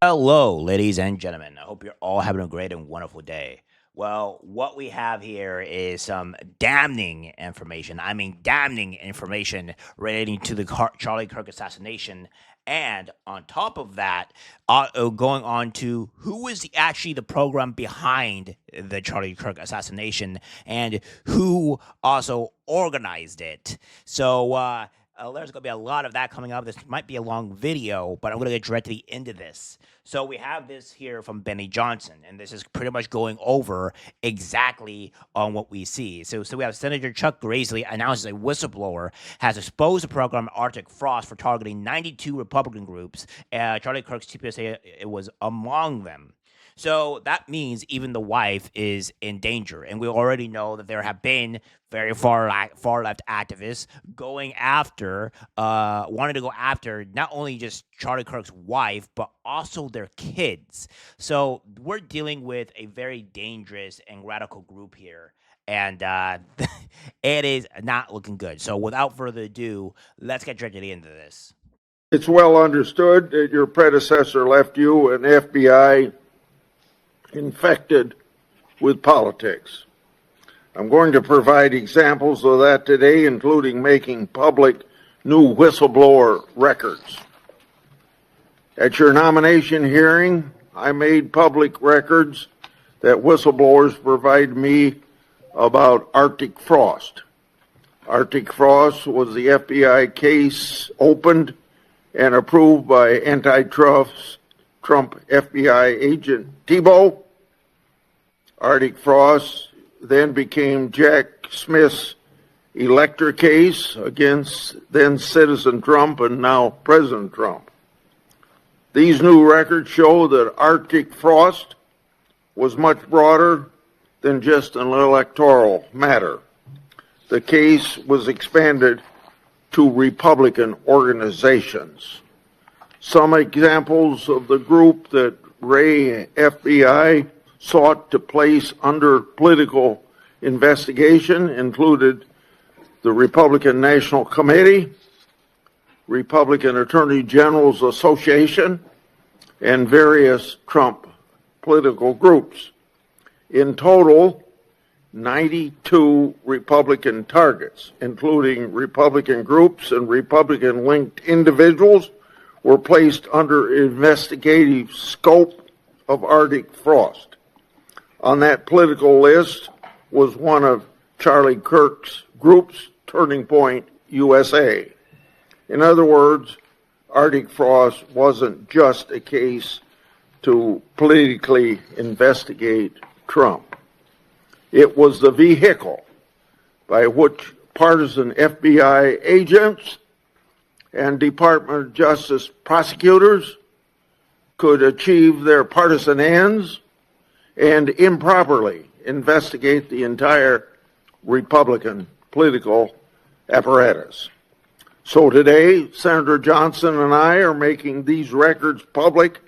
Hello, ladies and gentlemen. I hope you're all having a great and wonderful day. Well, what we have here is some damning information. I mean, damning information relating to the Charlie Kirk assassination. And on top of that, going on to who was actually the program behind the Charlie Kirk assassination and who also organized it. So, there's going to be a lot of that coming up. This might be a long video, but I'm going to get directly into this. So we have this here from Benny Johnson, and this is pretty much going over exactly on what we see. So we have Senator Chuck Grassley announces a whistleblower has exposed the program Arctic Frost for targeting 92 Republican groups. Charlie Kirk's TPSA it was among them. So that means even the wife is in danger. And we already know that there have been very far left activists going after, wanted to go after not only just Charlie Kirk's wife, but also their kids. So we're dealing with a very dangerous and radical group here. And it is not looking good. So without further ado, let's get directly into this. It's well understood that your predecessor left you an FBI infected with politics. I'm going to provide examples of that today, including making public new whistleblower records. At your nomination hearing, I made public records that whistleblowers provide me about Arctic Frost. Arctic Frost was the FBI case opened and approved by antitrust Trump FBI agent Thibault. Arctic Frost then became Jack Smith's elector case against then Citizen Trump and now President Trump. These new records show that Arctic Frost was much broader than just an electoral matter. The case was expanded to Republican organizations. Some examples of the group that Ray FBI sought to place under political investigation included the Republican National Committee, Republican Attorney General's Association, and various Trump political groups. In total, 92 Republican targets, including Republican groups and Republican-linked individuals, were placed under investigative scope of Arctic Frost. On that political list was one of Charlie Kirk's groups, Turning Point USA. In other words, Arctic Frost wasn't just a case to politically investigate Trump. It was the vehicle by which partisan FBI agents and Department of Justice prosecutors could achieve their partisan ends and improperly investigate the entire Republican political apparatus. So today, Senator Johnson and I are making these records public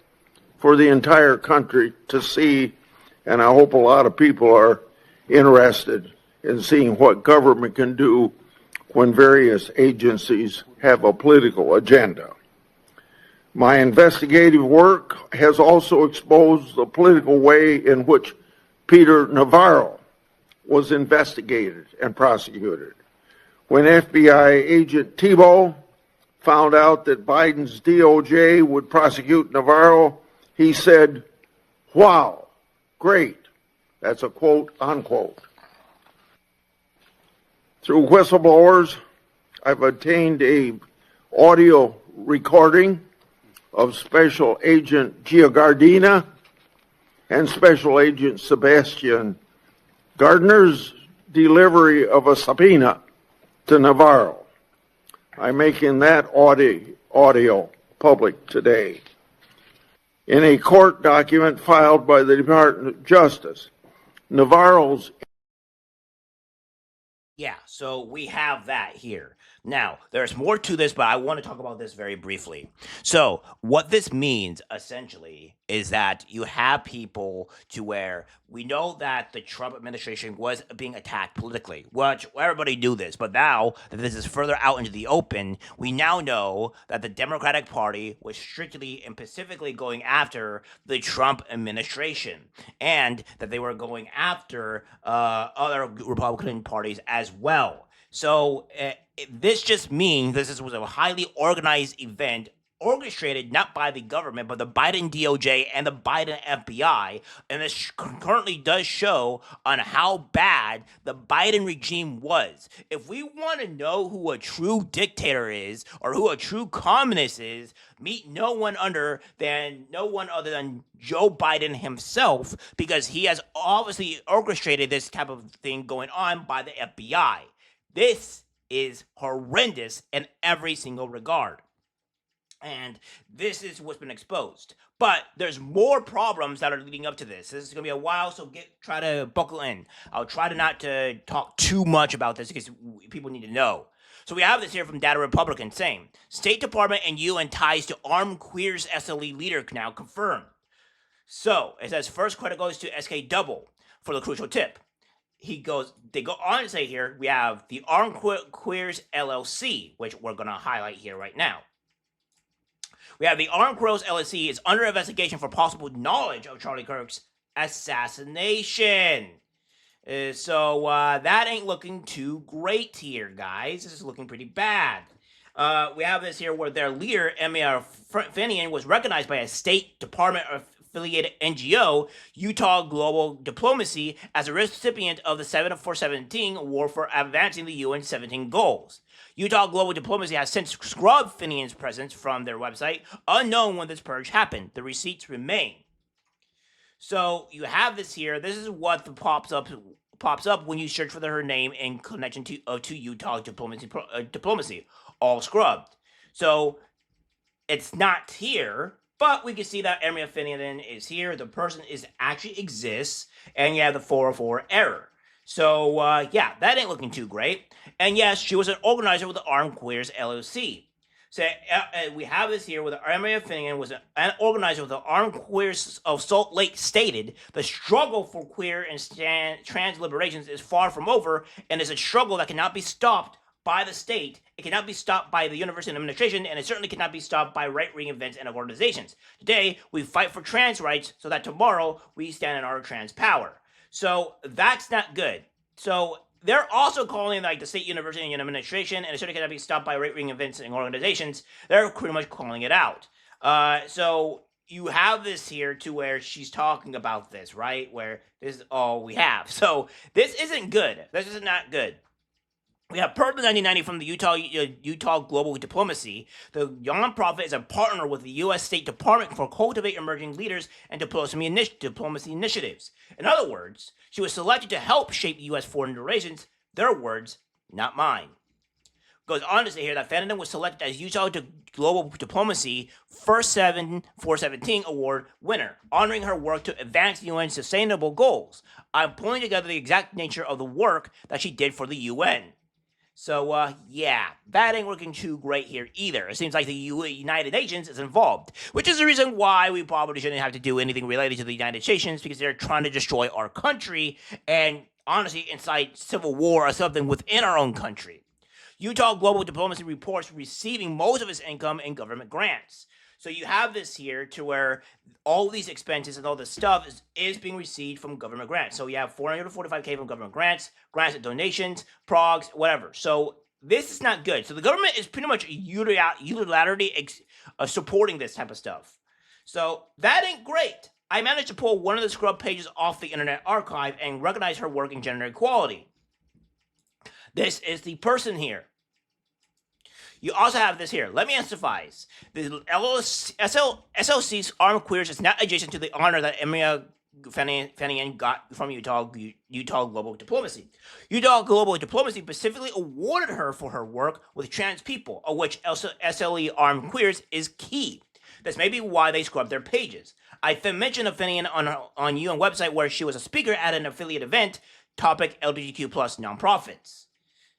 for the entire country to see, and I hope a lot of people are interested in seeing what government can do when various agencies have a political agenda. My investigative work has also exposed the political way in which Peter Navarro was investigated and prosecuted. When FBI agent Thibault found out that Biden's DOJ would prosecute Navarro, he said, "Wow, great." That's a quote, unquote. Through whistleblowers, I've obtained a audio recording of Special Agent Giagardina and Special Agent Sebastian Gardner's delivery of a subpoena to Navarro. I'm making that audio public today. In a court document filed by the Department of Justice, Navarro's... Yeah, So we have that here. Now, there's more to this, but I want to talk about this very briefly. So, what this means essentially is that you have people to where we know that the Trump administration was being attacked politically, which everybody knew this, but now that this is further out into the open, we now know that the Democratic Party was strictly and specifically going after the Trump administration, and that they were going after other Republican parties as well. So this just means this was a highly organized event orchestrated not by the government but the Biden DOJ and the Biden FBI, and this currently does show on how bad the Biden regime was. If we want to know who a true dictator is or who a true communist is, meet no one other than Joe Biden himself, because he has obviously orchestrated this type of thing going on by the FBI. This is horrendous in every single regard. And this is what's been exposed. But there's more problems that are leading up to this. This is going to be a while, so try to buckle in. I'll try to not to talk too much about this because people need to know. So we have this here from Data Republican saying, State Department and UN ties to Armed Queers SLC leader now confirmed. So it says first credit goes to SK Double for the crucial tip. They go on to say here, we have the Armed Queers LLC, which we're going to highlight here right now. We have the Armed Queers LLC is under investigation for possible knowledge of Charlie Kirk's assassination. So that ain't looking too great here, guys. This is looking pretty bad. We have this here where their leader, Ermiya Fanaeian, was recognized by a State Department affiliated NGO, Utah Global Diplomacy, as a recipient of the 7-for-17 Award for advancing the UN 17 goals. Utah Global Diplomacy has since scrubbed Fanaeian's presence from their website, unknown when this purge happened. The receipts remain. So you have this here. This is what pops up when you search for her name in connection to Utah Diplomacy, all scrubbed. So it's not here, but we can see that Ermiya Fanaeian is here. The person actually exists, and you have the 404 error. So, yeah, that ain't looking too great. And yes, she was an organizer with the Armed Queers LLC. So, we have this here where Ermiya Fanaeian was an organizer with the Armed Queers of Salt Lake stated, the struggle for queer and trans liberations is far from over, and is a struggle that cannot be stopped by the state. It cannot be stopped by the university administration, and it certainly cannot be stopped by right-wing events and organizations. Today, we fight for trans rights so that tomorrow we stand in our trans power. So that's not good. So they're also calling like the state university and administration, and it certainly cannot be stopped by right-wing events and organizations. They're pretty much calling it out. So you have this here to where she's talking about this, right? Where this is all we have. So this isn't good. This is not good. We have PERT 1990 from the Utah Global Diplomacy. The nonprofit is a partner with the U.S. State Department for cultivate emerging leaders and diplomacy initiatives. In other words, she was selected to help shape U.S. foreign relations. Their words, not mine. Goes on to say here that Fanaeian was selected as Utah Global Diplomacy First 7-for-17 Award winner, honoring her work to advance UN sustainable goals. I'm pulling together the exact nature of the work that she did for the UN. So, yeah, that ain't looking too great here either. It seems like the United Nations is involved, which is the reason why we probably shouldn't have to do anything related to the United Nations, because they're trying to destroy our country and, honestly, incite civil war or something within our own country. Utah Global Diplomacy reports receiving most of its income in government grants. So you have this here to where all these expenses and all this stuff is being received from government grants. So you have $445K from government grants and donations, progs, whatever. So this is not good. So the government is pretty much unilaterally supporting this type of stuff. So that ain't great. I managed to pull one of the scrub pages off the Internet Archive and recognize her work in gender equality. This is the person here. You also have this here. Let me emphasize. The SLC's Armed Queers is not adjacent to the honor that Ermiya Fanaeian got from Utah Global Diplomacy. Utah Global Diplomacy specifically awarded her for her work with trans people, of which SLE Armed Queers is key. This may be why they scrubbed their pages. I mentioned Fanaeian on UN website where she was a speaker at an affiliate event, topic LGBTQ plus nonprofits.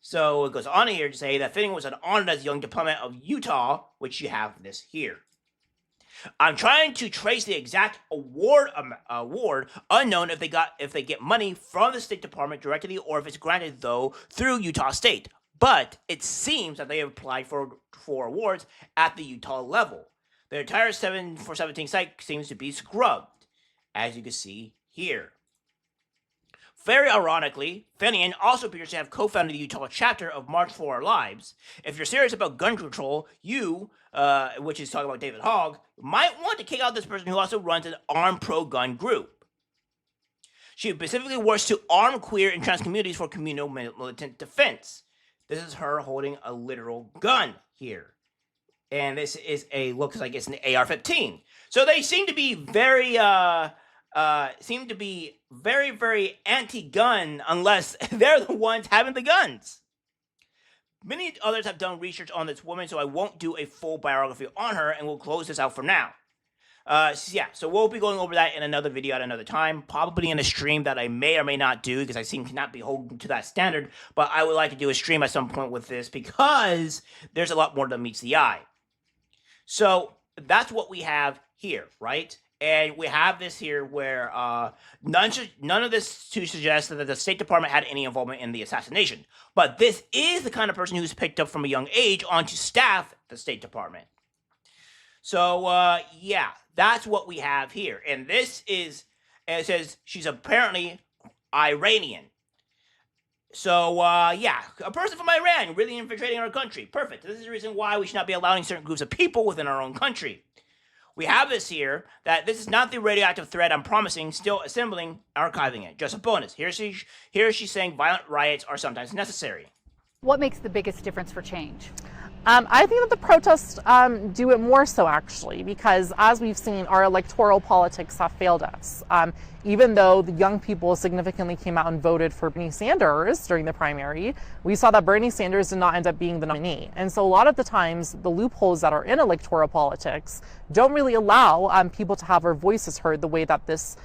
So it goes on here to say that Fanaeian was honored as young diplomat of Utah, which you have this here. I'm trying to trace the exact award unknown if they get money from the State Department directly or if it's granted though through Utah State. But it seems that they have applied for awards at the Utah level. The entire 7 for 17 site seems to be scrubbed, as you can see here. Very ironically, Fanaeian also appears to have co-founded the Utah chapter of March for Our Lives. If you're serious about gun control, which is talking about David Hogg, might want to kick out this person who also runs an armed pro-gun group. She specifically works to arm queer and trans communities for communal militant defense. This is her holding a literal gun here. And this is looks like it's an AR-15. So they seem to be very very anti-gun unless they're the ones having the guns. Many others have done research on this woman, so I won't do a full biography on her, and we'll close this out for now. So we'll be going over that in another video at another time, probably in a stream that I may or may not do, because I seem to not be holding to that standard, but I would like to do a stream at some point with this, because there's a lot more that meets the eye. So that's what we have here, right? And we have this here where none of this to suggest that the State Department had any involvement in the assassination. But this is the kind of person who's picked up from a young age onto staff at the State Department. So, yeah, that's what we have here. And this is, it says she's apparently Iranian. So, yeah, a person from Iran really infiltrating our country. Perfect. This is the reason why we should not be allowing certain groups of people within our own country. We have this here, that this is not the radioactive thread I'm promising, still assembling, archiving it. Just a bonus. Here she's saying violent riots are sometimes necessary. What makes the biggest difference for change? I think that the protests do it more so, actually, because as we've seen, our electoral politics have failed us. Even though the young people significantly came out and voted for Bernie Sanders during the primary, we saw that Bernie Sanders did not end up being the nominee. And so a lot of the times, the loopholes that are in electoral politics don't really allow people to have their voices heard the way that this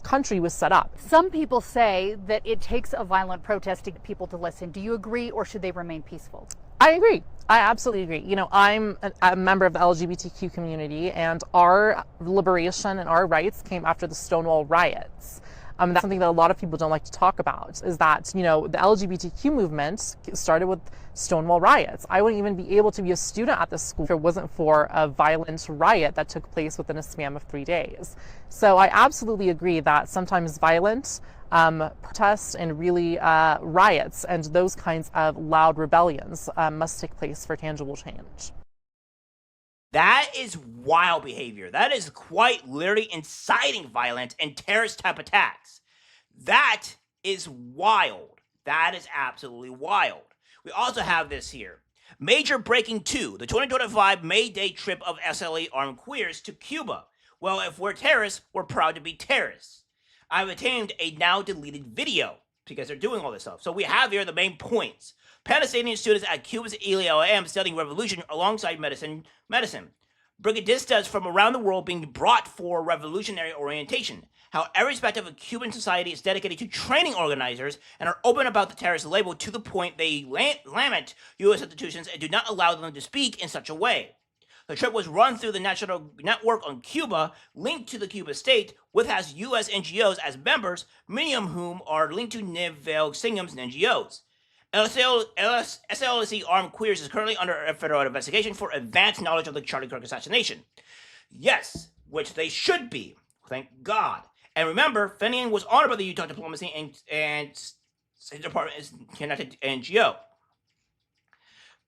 country was set up. Some people say that it takes a violent protest to get people to listen. Do you agree, or should they remain peaceful? I agree. I absolutely agree. You know, I'm a member of the LGBTQ community, and our liberation and our rights came after the Stonewall riots. That's something that a lot of people don't like to talk about, is that, you know, the LGBTQ movement started with Stonewall riots. I wouldn't even be able to be a student at this school if it wasn't for a violent riot that took place within a span of 3 days. So I absolutely agree that sometimes violent protests and really riots and those kinds of loud rebellions must take place for tangible change. That is wild behavior. That is quite literally inciting violence and terrorist type attacks. That is wild. That is absolutely wild. We also have this here. Major breaking 2, the 2025 May Day trip of SLA Armed Queers to Cuba. Well, if we're terrorists, we're proud to be terrorists. I've obtained a now deleted video because they're doing all this stuff. So we have here the main points. Palestinian students at Cuba's ELM studying revolution alongside medicine. Brigadistas from around the world being brought for revolutionary orientation. How every aspect of a Cuban society is dedicated to training organizers and are open about the terrorist label to the point they lament U.S. institutions and do not allow them to speak in such a way. The trip was run through the National Network on Cuba, linked to the Cuba state, which has U.S. NGOs as members, many of whom are linked to Nivel Singham's NGOs. SLC Armed Queers is currently under a federal investigation for advanced knowledge of the Charlie Kirk assassination. Yes, which they should be. Thank God. And remember, Fanaeian was honored by the Utah Diplomacy and State Department is connected to NGO.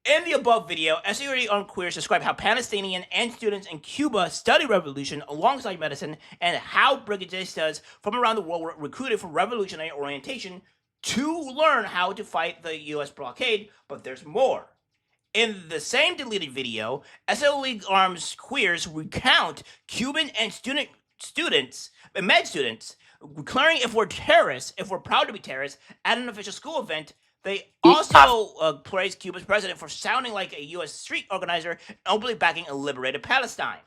In the above video, SLC Armed Queers described how Palestinian and students in Cuba study revolution alongside medicine and how brigadistas from around the world were recruited for revolutionary orientation to learn how to fight the U.S. blockade, but there's more. In the same deleted video, SLC Armed Queers recount Cuban and med students declaring if we're terrorists, if we're proud to be terrorists, at an official school event. They also praised Cuba's president for sounding like a U.S. street organizer and openly backing a liberated Palestine.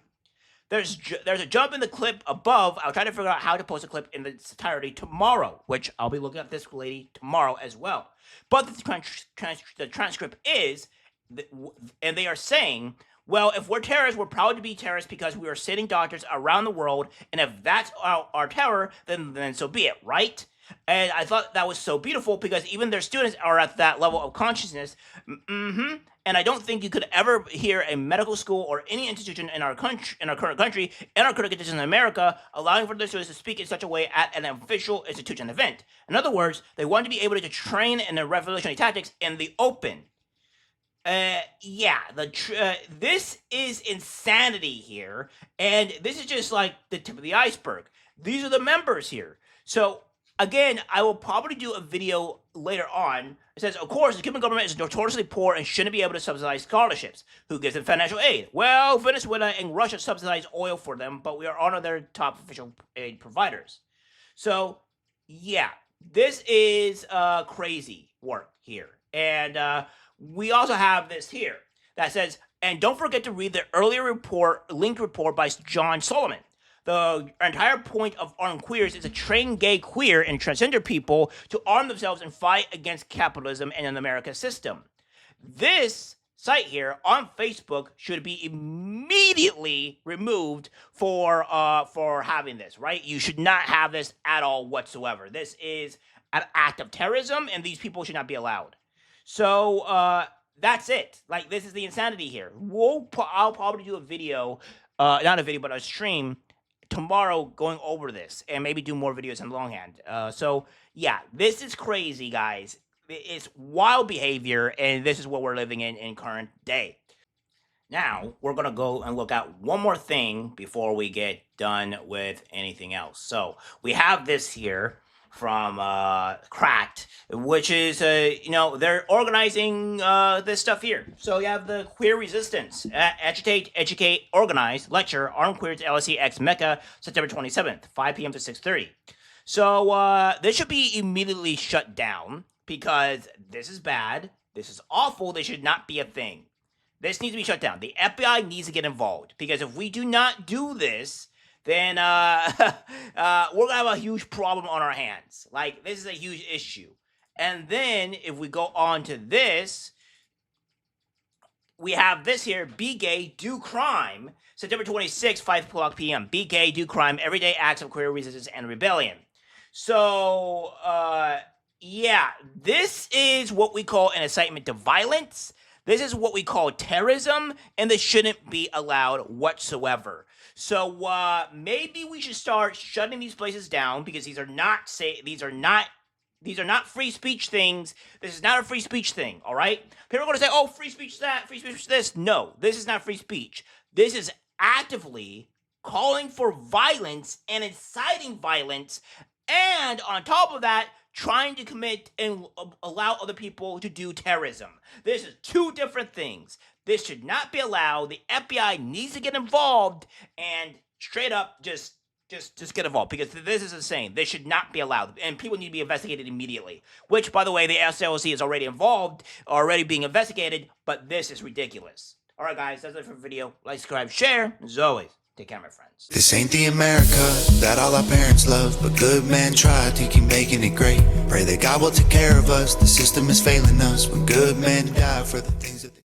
There's a jump in the clip above. I'll try to figure out how to post a clip in its entirety tomorrow, which I'll be looking at this lady tomorrow as well. But the transcript is, and they are saying, well, if we're terrorists, we're proud to be terrorists because we are sitting doctors around the world, and if that's our terror, then so be it, right? And I thought that was so beautiful because even their students are at that level of consciousness. And I don't think you could ever hear a medical school or any institution in our country, in our current country, in our current conditions in America, allowing for their students to speak in such a way at an official institution event. In other words, they want to be able to train in the revolutionary tactics in the open. This is insanity here, and this is just like the tip of the iceberg. These are the members here. So again, I will probably do a video later on. It says, of course, the Cuban government is notoriously poor and shouldn't be able to subsidize scholarships. Who gives them financial aid? Well, Venezuela and Russia subsidize oil for them, but we are one of their top official aid providers. So, yeah, this is crazy work here. And we also have this here that says, and don't forget to read the earlier linked report by John Solomon. The entire point of Armed Queers is to train gay, queer, and transgender people to arm themselves and fight against capitalism and an American system. This site here on Facebook should be immediately removed for having this, right? You should not have this at all whatsoever. This is an act of terrorism, and these people should not be allowed. So that's it. Like, this is the insanity here. I'll probably do a video, not a video, but a stream tomorrow going over this and maybe do more videos in longhand. So yeah, this is crazy, guys. It's wild behavior, and this is what we're living in current day. Now, we're going to go and look at one more thing before we get done with anything else. So we have this here from Cracked, which is, they're organizing this stuff here. So you have the Queer Resistance, Agitate, Educate, Organize, Lecture, Armed Queers SLC X Mecca, September 27th, 5 p.m. to 6:30. So this should be immediately shut down because this is bad, this is awful, this should not be a thing. This needs to be shut down. The FBI needs to get involved because if we do not do this, then we're gonna have a huge problem on our hands. Like, this is a huge issue. And then if we go on to this, we have this here: Be Gay, Do Crime, September 26th, 5 o'clock p.m. Be Gay, Do Crime, Everyday Acts of Queer Resistance and Rebellion. So, yeah, this is what we call an incitement to violence. This is what we call terrorism, and this shouldn't be allowed whatsoever. So maybe we should start shutting these places down because these are not free speech things. This is not a free speech thing, all right? People are going to say, oh, free speech that, free speech this. No, this is not free speech. This is actively calling for violence and inciting violence, and on top of that, trying to commit and allow other people to do terrorism. This is two different things. This should not be allowed. The FBI needs to get involved and straight up just get involved because this is insane. This should not be allowed, and people need to be investigated immediately. Which, by the way, the SLC is already involved, already being investigated, but this is ridiculous. All right, guys, that's it for the video. Like, subscribe, share. As always, take care, my friends. This ain't the America that all our parents love, but good men try to keep making it great. Pray that God will take care of us. The system is failing us when good men die for the things that they